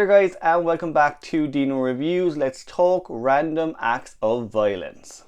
there guys, and welcome back to Dino Reviews. Let's talk random acts of violence.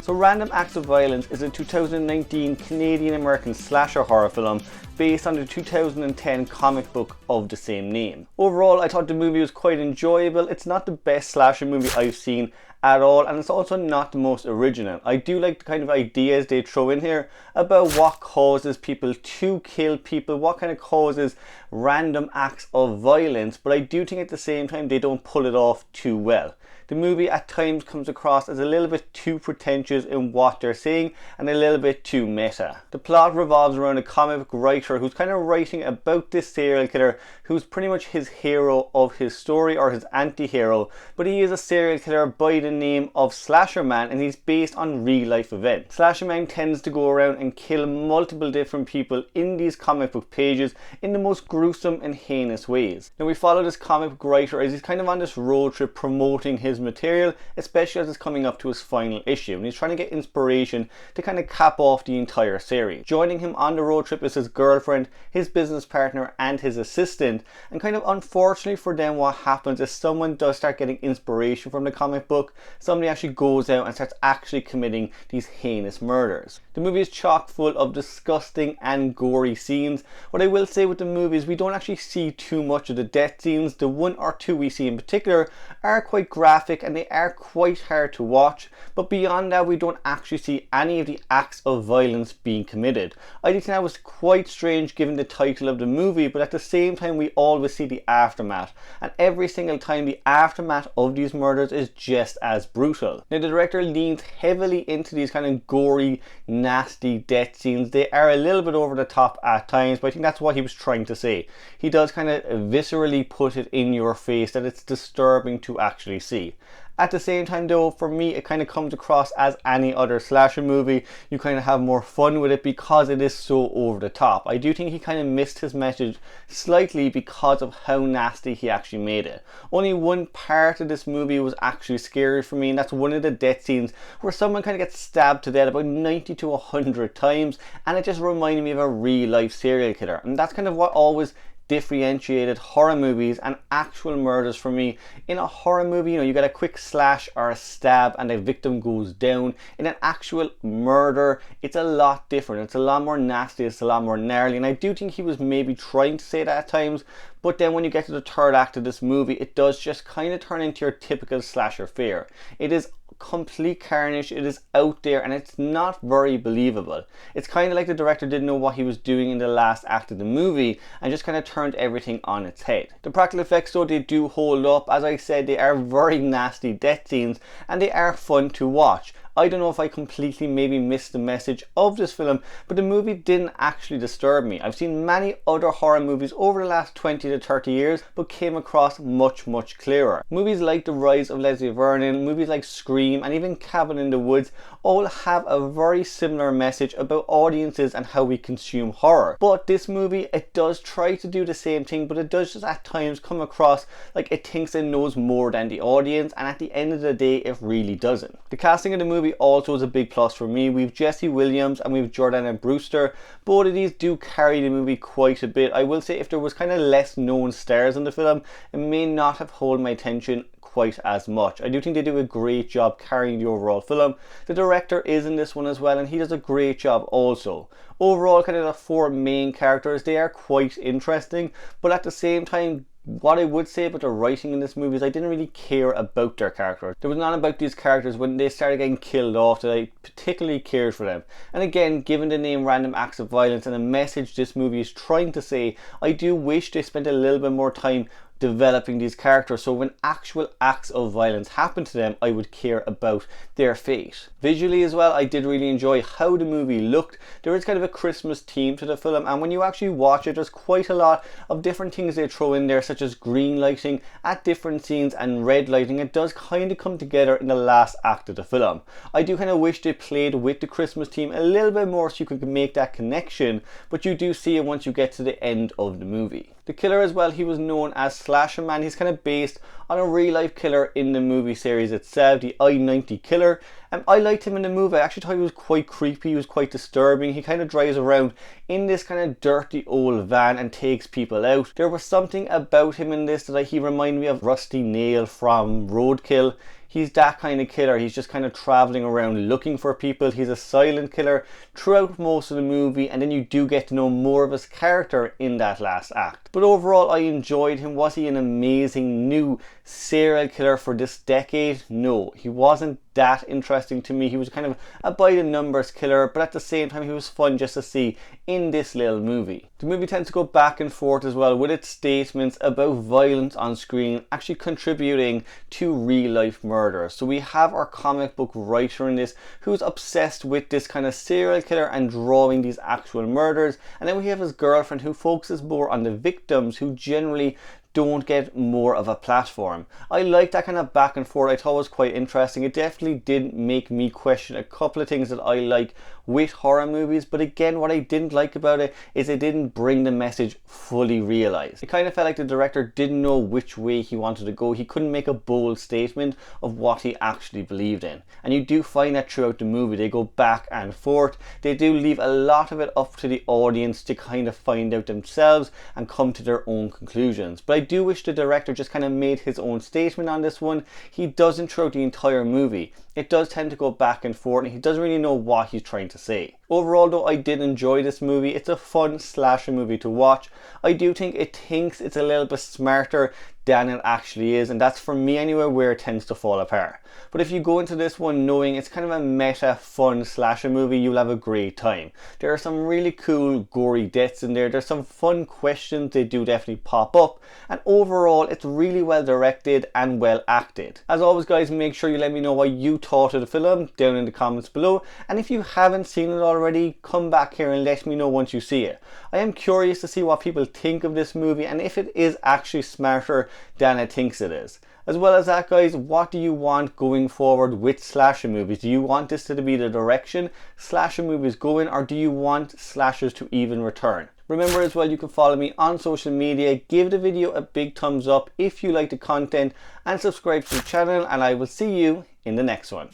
So Random Acts of Violence is a 2019 Canadian-American slasher horror film based on the 2010 comic book of the same name. Overall, I thought the movie was quite enjoyable. It's not the best slasher movie I've seen at all, and it's also not the most original. I do like the kind of ideas they throw in here about what causes people to kill people, what kind of causes random acts of violence, but I do think at the same time they don't pull it off too well. The movie at times comes across as a little bit too pretentious in what they're saying and a little bit too meta. The plot revolves around a comic book writer who's kind of writing about this serial killer who's pretty much his hero of his story, or his anti-hero, but he is a serial killer by the name of Slasher Man, and he's based on real life events. Slasher Man tends to go around and kill multiple different people in these comic book pages in the most gruesome and heinous ways. Now we follow this comic book writer as he's kind of on this road trip promoting his material, especially as it's coming up to his final issue, and he's trying to get inspiration to kind of cap off the entire series. Joining him on the road trip is his girlfriend, his business partner, and his assistant, and kind of unfortunately for them what happens is someone does start getting inspiration from the comic book. Somebody actually goes out and starts actually committing these heinous murders. The movie is chock full of disgusting and gory scenes. What I will say with the movie is we don't actually see too much of the death scenes. The one or two we see in particular are quite graphic and they are quite hard to watch, but beyond that we don't actually see any of the acts of violence being committed. I think that was quite strange given the title of the movie, but at the same time we always see the aftermath, and every single time the aftermath of these murders is just as brutal. Now the director leans heavily into these kind of gory, nasty death scenes. They are a little bit over the top at times, but I think that's what he was trying to say. He does kind of viscerally put it in your face that it's disturbing to actually see. At the same time though, for me it kind of comes across as any other slasher movie. You kind of have more fun with it because it is so over the top. I do think he kind of missed his message slightly because of how nasty he actually made it. Only one part of this movie was actually scary for me, and that's one of the death scenes where someone kind of gets stabbed to death about 90 to 100 times, and it just reminded me of a real life serial killer. And that's kind of what always differentiated horror movies and actual murders for me. In a horror movie, you get a quick slash or a stab and the victim goes down. In an actual murder, it's a lot different. It's a lot more nasty, it's a lot more gnarly, and I do think he was maybe trying to say that at times, but then when you get to the third act of this movie, it does just kind of turn into your typical slasher fare. It is complete carnage, it is out there, and it's not very believable. It's kind of like the director didn't know what he was doing in the last act of the movie and just kind of turned everything on its head. The practical effects though, they do hold up. As I said, they are very nasty death scenes and they are fun to watch. I don't know if I completely maybe missed the message of this film, but the movie didn't actually disturb me. I've seen many other horror movies over the last 20 to 30 years, but came across much clearer. Movies like The Rise of Leslie Vernon, movies like Scream, and even Cabin in the Woods all have a very similar message about audiences and how we consume horror. But this movie, it does try to do the same thing, but it does just at times come across like it thinks it knows more than the audience, and at the end of the day, it really doesn't. The casting of the movie also is a big plus for me. We've Jesse Williams and we've Jordana Brewster. Both of these do carry the movie quite a bit. I will say if there was kind of less known stars in the film, it may not have held my attention quite as much. I do think they do a great job carrying the overall film. The director is in this one as well, and he does a great job also. Overall, kind of the four main characters, they are quite interesting, but at the same time, what I would say about the writing in this movie is I didn't really care about their characters. There was none about these characters when they started getting killed off that I particularly cared for them. And again, given the name Random Acts of Violence and the message this movie is trying to say, I do wish they spent a little bit more time developing these characters, so when actual acts of violence happen to them, I would care about their fate. Visually as well, I did really enjoy how the movie looked. There is kind of a Christmas theme to the film, and when you actually watch it, there's quite a lot of different things they throw in there, such as green lighting at different scenes and red lighting. It does kind of come together in the last act of the film. I do kind of wish they played with the Christmas theme a little bit more so you could make that connection, but you do see it once you get to the end of the movie. The killer as well, he was known as slasher man. He's kind of based on a real life killer in the movie series itself, the I-90 killer. I liked him in the movie. I actually thought he was quite creepy, he was quite disturbing. He kind of drives around in this kind of dirty old van and takes people out. There was something about him in this that he reminded me of Rusty Nail from Roadkill. He's that kind of killer. He's just kind of traveling around looking for people. He's a silent killer throughout most of the movie, and then you do get to know more of his character in that last act. But overall, I enjoyed him. Was he an amazing new serial killer for this decade? No, he wasn't that interesting to me. He was kind of a by the numbers killer, but at the same time he was fun just to see in this little movie. The movie tends to go back and forth as well with its statements about violence on screen actually contributing to real life murders. So we have our comic book writer in this who's obsessed with this kind of serial killer and drawing these actual murders, and then we have his girlfriend who focuses more on the victims who generally don't get more of a platform. I like that kind of back and forth. I thought it was quite interesting. It definitely did make me question a couple of things that I like with horror movies, but again, what I didn't like about it is it didn't bring the message fully realized. It kind of felt like the director didn't know which way he wanted to go. He couldn't make a bold statement of what he actually believed in, and you do find that throughout the movie. They go back and forth. They do leave a lot of it up to the audience to kind of find out themselves and come to their own conclusions. But I do wish the director just kind of made his own statement on this one. He doesn't throughout the entire movie. It does tend to go back and forth, and he doesn't really know what he's trying to say. Overall though, I did enjoy this movie. It's a fun slasher movie to watch. I do think it thinks it's a little bit smarter than it actually is, and that's for me anyway where it tends to fall apart. But if you go into this one knowing it's kind of a meta fun slasher movie, you'll have a great time. There are some really cool gory deaths in there. There's some fun questions, they do definitely pop up, and overall it's really well directed and well acted. As always guys, make sure you let me know what you thought of the film down in the comments below, and if you haven't seen it already, come back here and let me know once you see it. I am curious to see what people think of this movie and if it is actually smarter than it thinks it is. As well as that guys, what do you want going forward with slasher movies? Do you want this to be the direction slasher movies go in, or do you want slashers to even return? Remember as well, you can follow me on social media. Give the video a big thumbs up if you like the content and subscribe to the channel, and I will see you in the next one.